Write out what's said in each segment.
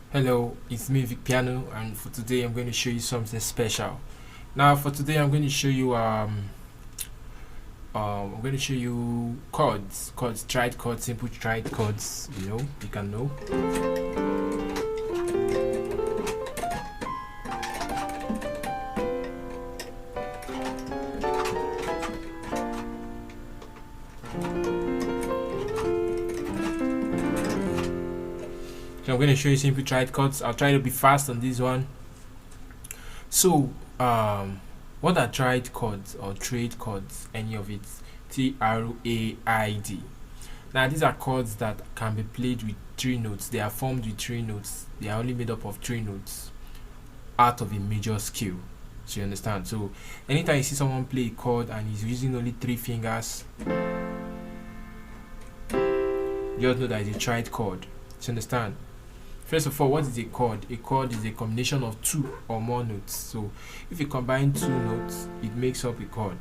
Hello, it's me Vic Piano, and for today I'm going to show you something special. Now for today I'm going to show you chords, tried chords, simple tried chords, you can know. So I'm going to show you simple tried chords. I'll try to be fast on this one. So what are tried chords or traid chords? Any of it? T-R-A-I-D. Now these are chords that can be played with 3 notes. They are formed with 3 notes. They are only made up of 3 notes out of a major scale. So you understand? So anytime you see someone play a chord and he's using only 3 fingers, just know that it's a tried chord. So you understand? First of all, what is a chord? A chord is a combination of 2 or more notes. So if you combine 2 notes, it makes up a chord.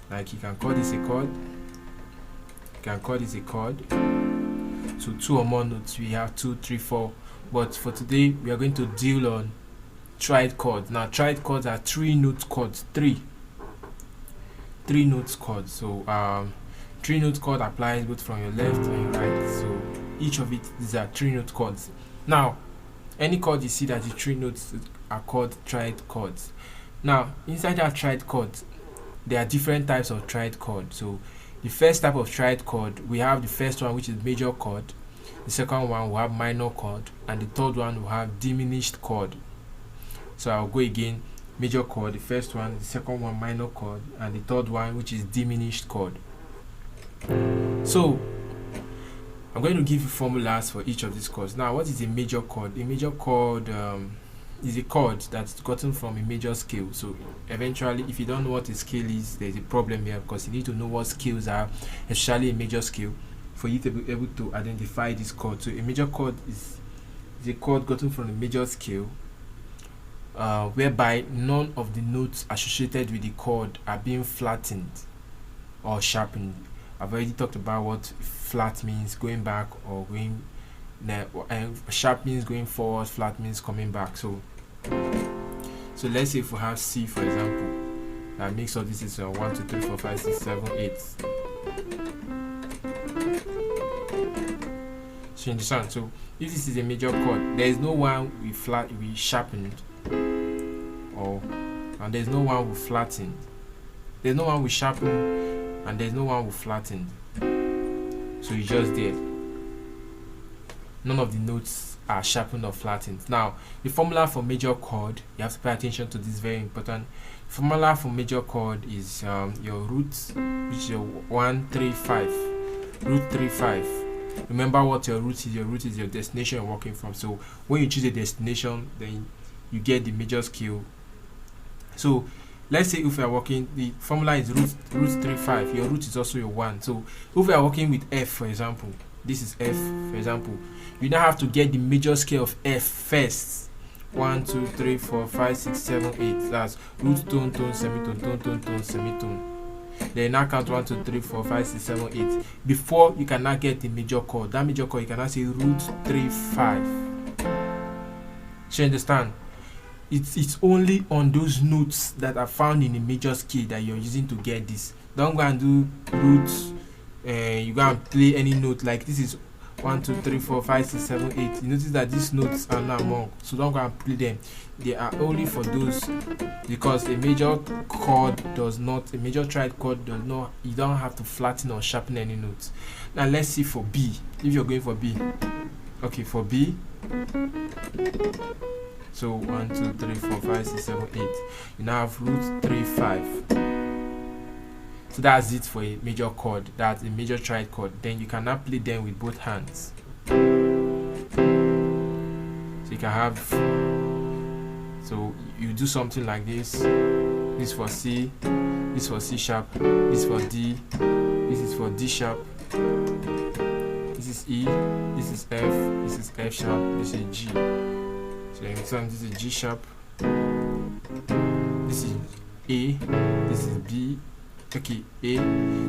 Like you can call this a chord, you can call this a chord. So 2 or more notes, we have 2, 3, 4. But for today, we are going to deal on tried chords. Now tried chords are 3 note chords. 3 note chords. So 3 note chord applies both from your left and your right. So each of it, these are 3 note chords. Now any chord you see that the 3 notes are called tried chords. Now inside that tried chord, there are different types of tried chord. So the first type of tried chord, we have the first one, which is major chord. The second one will have minor chord, and the third one will have diminished chord. So I'll go again: major chord, the first one; the second one, minor chord; and the third one, which is diminished chord. So I'm going to give you formulas for each of these chords. Now, what is a major chord? A major chord is a chord that's gotten from a major scale. So eventually, if you don't know what a scale is, there's a problem here, because you need to know what scales are, especially a major scale, for you to be able to identify this chord. So a major chord is a chord gotten from a major scale, whereby none of the notes associated with the chord are being flattened or sharpened. I've already talked about what flat means, going back or going, and sharp means going forward, flat means coming back. So let's say if we have C, for example, that makes up this is 1, 2, 3, 4, 5, 6, 7, 8. So you understand? So if this is a major chord, there is no one we sharpened, and there's no one we flattened. There's no one we sharpened, and there's no one we flattened. So it's just there. None of the notes are sharpened or flattened. Now, the formula for major chord, you have to pay attention to this, very important. Formula for major chord is your root, which is your 1, 3, 5. Root 3, 5. Remember what your root is. Your root is your destination you're working from. So when you choose a destination, then you get the major scale. So let's say if we are working, the formula is root 3, 5. Your root is also your 1. So if we are working with F, for example, this is F, for example, you now have to get the major scale of F first. 1, 2, 3, 4, 5, 6, 7, 8. That's root, tone, tone, semitone, tone, tone, tone, semitone. Then now count 1, 2, 3, 4, 5, 6, 7, 8. Before you can now get the major chord. That major chord, you can now say root 3, 5. So you understand? It's only on those notes that are found in a major scale that you're using to get this. Don't go and do roots. You go and play any note like this is 1, 2, 3, 4, 5, 6, 7, 8. You notice that these notes are not among, so don't go and play them. They are only for those, because a major chord does not, a major triad chord does not, you don't have to flatten or sharpen any notes. Now let's see for B. If you're going for B, okay, for B, so 1, 2, 3, 4, 5, 6, 7, 8. You now have root 3, 5. So that's it for a major chord. That's a major triad chord. Then you can now play them with both hands. So you can have, so you do something like this. This for C, this for C sharp, this for D, this is for D sharp, this is E, this is F, this is F sharp, this is G. So anytime this is G sharp, this is A, this is B, okay, A,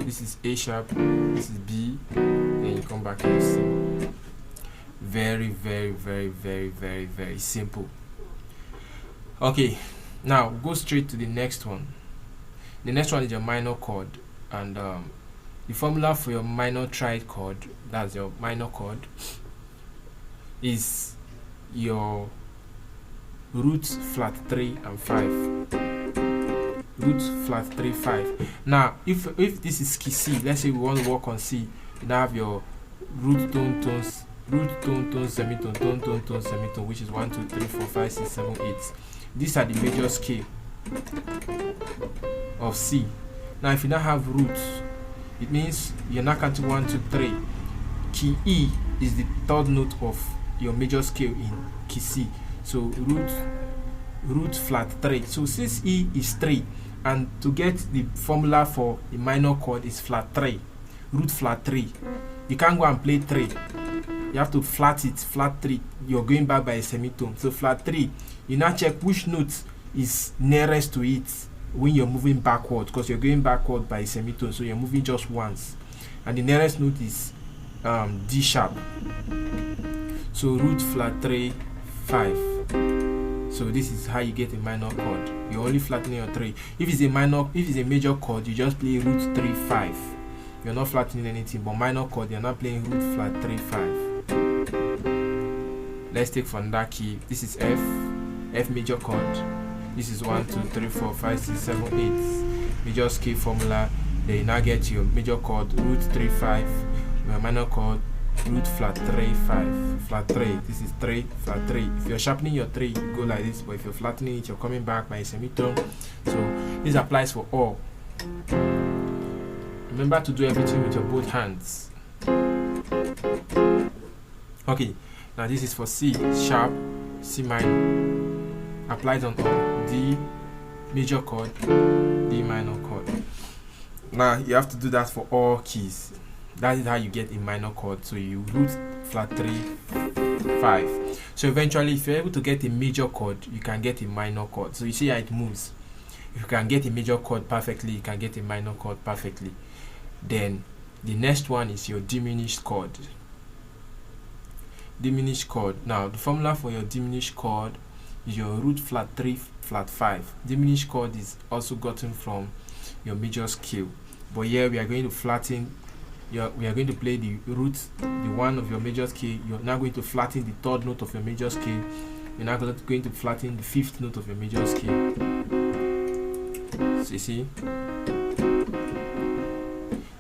this is A sharp, this is B, then you come back to C. Very, very, very, very, very, very simple. Okay, now go straight to the next one. The next one is your minor chord, and the formula for your minor triad chord, that's your minor chord, is your root flat 3 and 5. Root flat 3 5. Now if this is key C, let's say we want to work on C, you now have your root tone tones, root tone tone semitone, tone tone tone semitone, which is 1 2 3 4 5 6 7 8. These are the major scale of C. Now if you now have roots, it means you're not counting 1 2 3. Key E is the third note of your major scale in key C. So root flat 3. So since E is 3, and to get the formula for the minor chord is flat 3, root flat 3. You can't go and play 3. You have to flat it, flat 3. You're going back by a semitone. So flat 3, you now check which note is nearest to it when you're moving backward, because you're going backward by a semitone, so you're moving just once. And the nearest note is D sharp. So root flat 3 5. So this is how you get a minor chord. You're only flattening your 3. If it's a major chord, you just play root 3 5. You're not flattening anything. But minor chord, you're not playing root flat 3 5. Let's take from that key. This is F major chord. This is 1 2 3 4 5 6 7 8. Major scale formula. Then you now get your major chord root 3 5. Your minor chord root flat 3 5. Flat 3. This is 3 flat 3. If you're sharpening your 3, you go like this. But if you're flattening it, you're coming back by a semitone. So this applies for all. Remember to do everything with your both hands. Okay, now this is for C sharp, C minor. Applies on all. D major chord, D minor chord. Now you have to do that for all keys. That is how you get a minor chord. So you root flat 3 5. So eventually, if you're able to get a major chord, you can get a minor chord. So you see how it moves. If you can get a major chord perfectly, you can get a minor chord perfectly. Then the next one is your diminished chord. Diminished chord. Now the formula for your diminished chord is your root flat 3 flat 5. Diminished chord is also gotten from your major scale, but here we are going to flatten. We are going to play the root, the one of your major scale. You're now going to flatten the third note of your major scale. You're now going to flatten the fifth note of your major scale. So you see.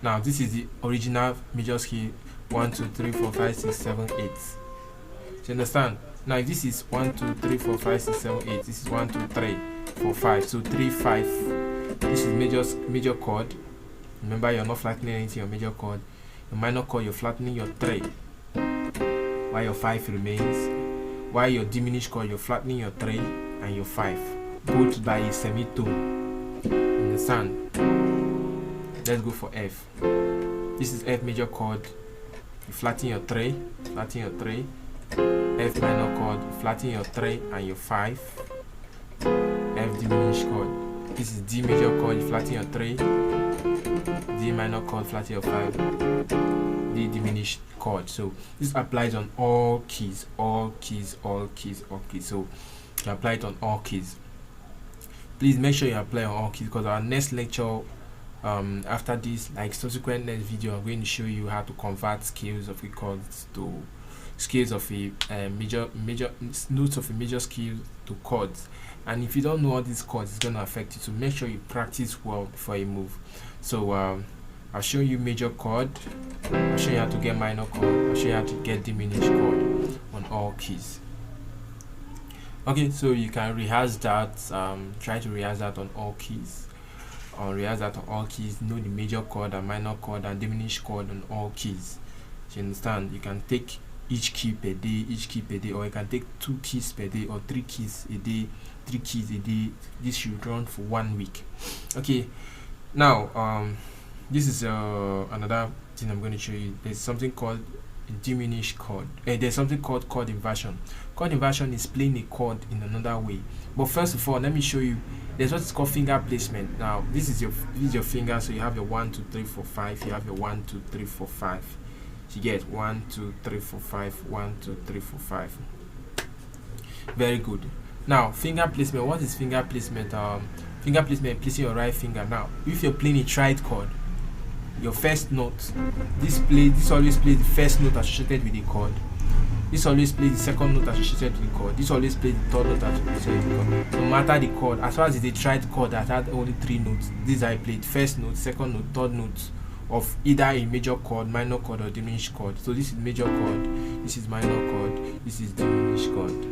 Now this is the original major scale 1 2 3 4 5 6 7 8. You understand? Now if this is 1 2 3 4 5 6 7 8, this is 1 2 3 4 5. So 3 5. This is major chord. Remember, you're not flattening anything your major chord. Your minor chord, you're flattening your 3, while your 5 remains. While your diminished chord, you're flattening your 3 and your 5, both by a semitone. Understand? Let's go for F. This is F major chord. You flatten your 3, flatten your 3. F minor chord, flatten your 3 and your 5. F diminished chord. This is D major chord, you flatten your 3. D minor chord, flatten your 5. D diminished chord. So this applies on all keys, all keys, all keys, all keys. So you apply it on all keys. Please make sure you apply on all keys, because our next lecture, after this, like subsequent next video, I'm going to show you how to convert scales of a chord to scales of a major notes of a major scale to chords. And if you don't know all these chords, it's going to affect you. So make sure you practice well before you move. So I'll show you major chord, I'll show you how to get minor chord, I'll show you how to get diminished chord on all keys. Okay, so you can rehearse that. Try to rehearse that on all keys, or rehearse that on all keys. Know the major chord and minor chord and diminished chord on all keys. So you understand? You can take each key per day, or you can take 2 keys per day, or 3 keys a day, 3 keys a day. This should run for 1 week. Okay, now this is another thing I'm going to show you. There's something called diminished chord. There's something called chord inversion. Chord inversion is playing a chord in another way. But first of all, let me show you. There's what's called finger placement. Now this is your finger. So you have your 1 2 3 4 5. You have your 1 2 3 4 5. you get 1 2 3 4 5, 1 2 3 4 5. Very good. Now finger placement. What is finger placement? Finger placement, placing your right finger. Now if you're playing a triad chord, your first note, this always plays the first note associated with the chord. This always plays the second note associated with the chord. This always plays the third note associated with the chord. No matter the chord, as far as it's a triad chord that had only 3 notes, these are played first note, second note, third note of either a major chord, minor chord, or diminished chord. So this is major chord, this is minor chord, this is diminished chord.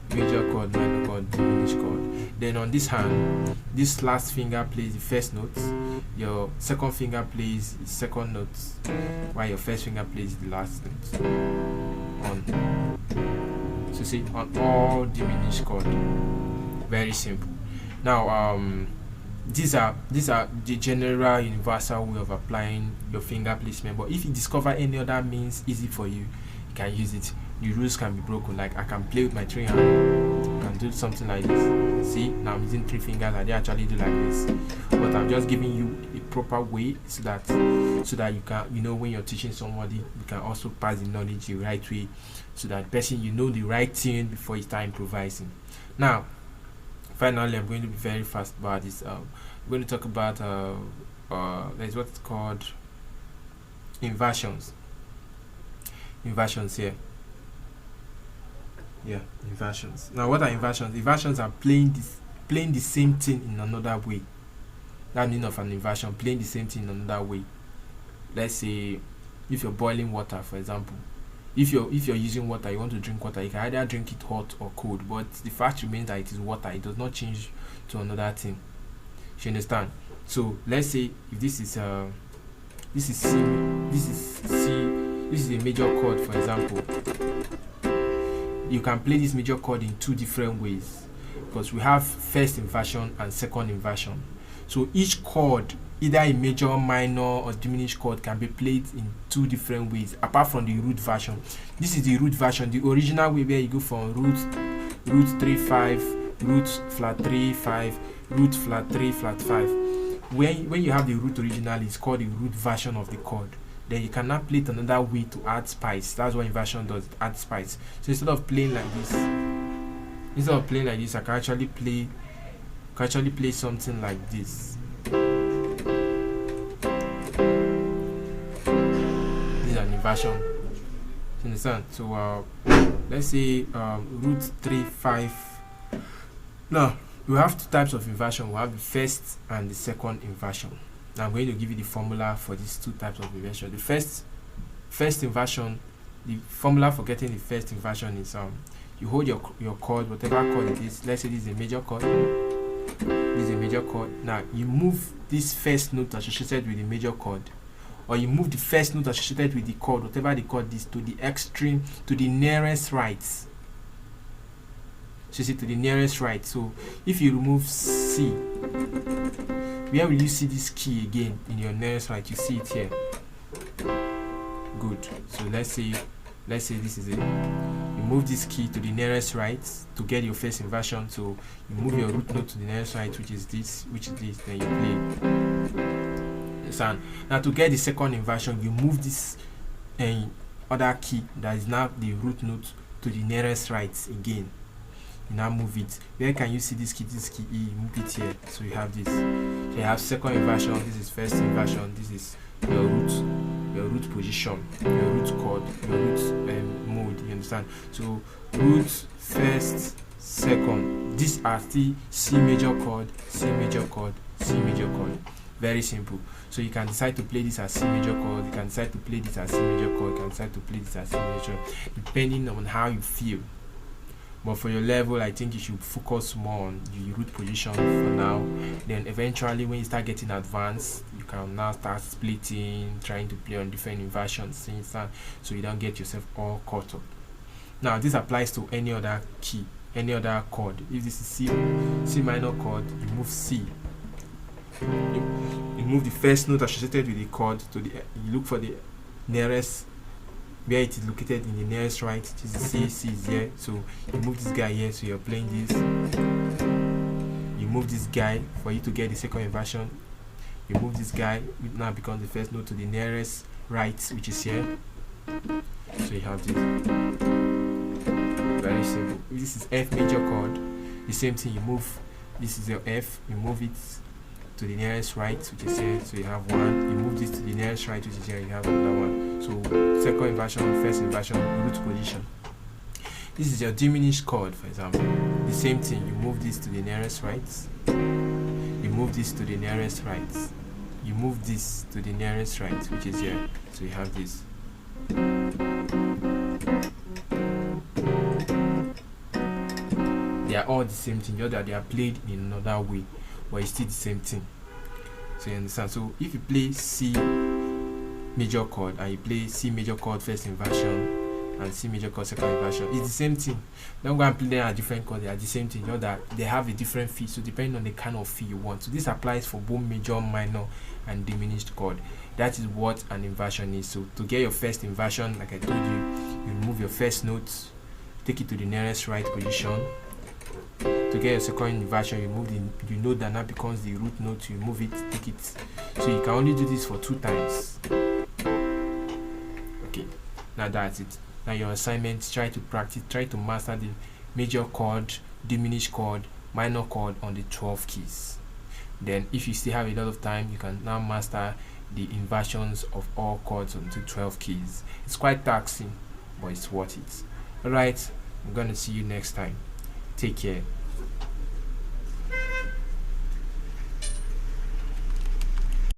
Major chord, minor chord, diminished chord. Then on this hand, this last finger plays the first note, your second finger plays the second note, while your first finger plays the last note. So see, on all diminished chord. Very simple. Now these are the general universal way of applying your finger placement, but if you discover any other means easy for you, you can use it. The rules can be broken. Like I can play with my 3 hands, I can do something like this. See, now I'm using 3 fingers, I didn't actually do like this, but I'm just giving you a proper way so that you can, you know, when you're teaching somebody, you can also pass the knowledge the right way, so that person, you know the right thing before you start improvising. Now finally, I'm going to be very fast about this. I'm going to talk about there's what's called inversions. Inversions here. Yeah, inversions. Now what are inversions? Inversions are playing the same thing in another way. That meaning of an inversion, playing the same thing in another way. Let's say if you're boiling water, for example. If you're using water, you want to drink water, you can either drink it hot or cold, but the fact remains that it is water. It does not change to another thing. You understand? So let's say if this is C, this is a major chord, for example. You can play this major chord in 2 different ways, because we have first inversion and second inversion. So each chord, either a major, minor, or diminished chord, can be played in 2 different ways, apart from the root version. This is the root version, the original way, where you go from root 3 5, root flat 3 5, root flat 3 flat 5. When you have the root original, it's called the root version of the chord. Then you cannot play it another way to add spice. That's what inversion does, it adds spice. So instead of playing like this, I can actually play something like this. This is an inversion. You understand? So let's say root 3 5. Now we have 2 types of inversion. We have the first and the second inversion. Now I'm going to give you the formula for these 2 types of inversion. The first inversion, the formula for getting the first inversion is you hold your chord, whatever chord it is. Let's say this is a major chord. This is a major chord. Now you move this first note associated with the major chord, or you move the first note associated with the chord, whatever the chord is, to the extreme, to the nearest right. So you see, to the nearest right. So if you remove C, where will you see this key again in your nearest right? You see it here. Good. So let's say this is it. You move this key to the nearest right to get your first inversion. So you move your root note to the nearest right, which is this, then you play. So now to get the second inversion, you move this other key that is now the root note to the nearest right again. You now move it. Where can you see this key? This key E, you move it here. So you have this. So you have second inversion, this is first inversion, this is your root position, your root chord, your root mode, you understand? So root, first, second. These are the C major chord, C major chord, C major chord. Very simple. So you can decide to play this as C major chord, you can decide to play this as C major chord, you can decide to play this as C major, depending on how you feel. But for your level, I think you should focus more on the root position for now. Then eventually, when you start getting advanced, you can now start splitting, trying to play on different inversions, so you don't get yourself all caught up. Now, this applies to any other key, any other chord. If this is C minor chord, you move C. You move the first note associated with the chord to the. You look for the nearest, where it is located in the nearest right, which is C is here. So you move this guy here, so you're playing this. You move this guy for you to get the second inversion. You move this guy, it now becomes the first note to the nearest right, which is here. So you have this. Very simple. This is F major chord. The same thing, you move. This is your F. You move it to the nearest right, which is here. So you have one. You move this to the nearest right, which is here. You have another one. So second inversion, first inversion, root position. This is your diminished chord, for example. The same thing. You move this to the nearest right. You move this to the nearest right. You move this to the nearest right, which is here. So you have this. They are all the same thing, just that they are played in another way, but it's still the same thing. So you understand? So if you play C major chord and you play C major chord first inversion and C major chord second inversion, it's the same thing. Don't go and play them at different chords, they are the same thing, just that they have a different feel. So depending on the kind of feel you want. So this applies for both major, minor, and diminished chord. That is what an inversion is. So to get your first inversion, like I told you, you remove your first note, take it to the nearest right position. To get your second inversion, you move the note that now becomes the root note, you move it, take it. So you can only do this for 2 times. Okay, now that's it. Now your assignment, try to practice, try to master the major chord, diminished chord, minor chord on the 12 keys. Then if you still have a lot of time, you can now master the inversions of all chords onto 12 keys. It's quite taxing, but it's worth it. Alright, I'm gonna see you next time. Take care.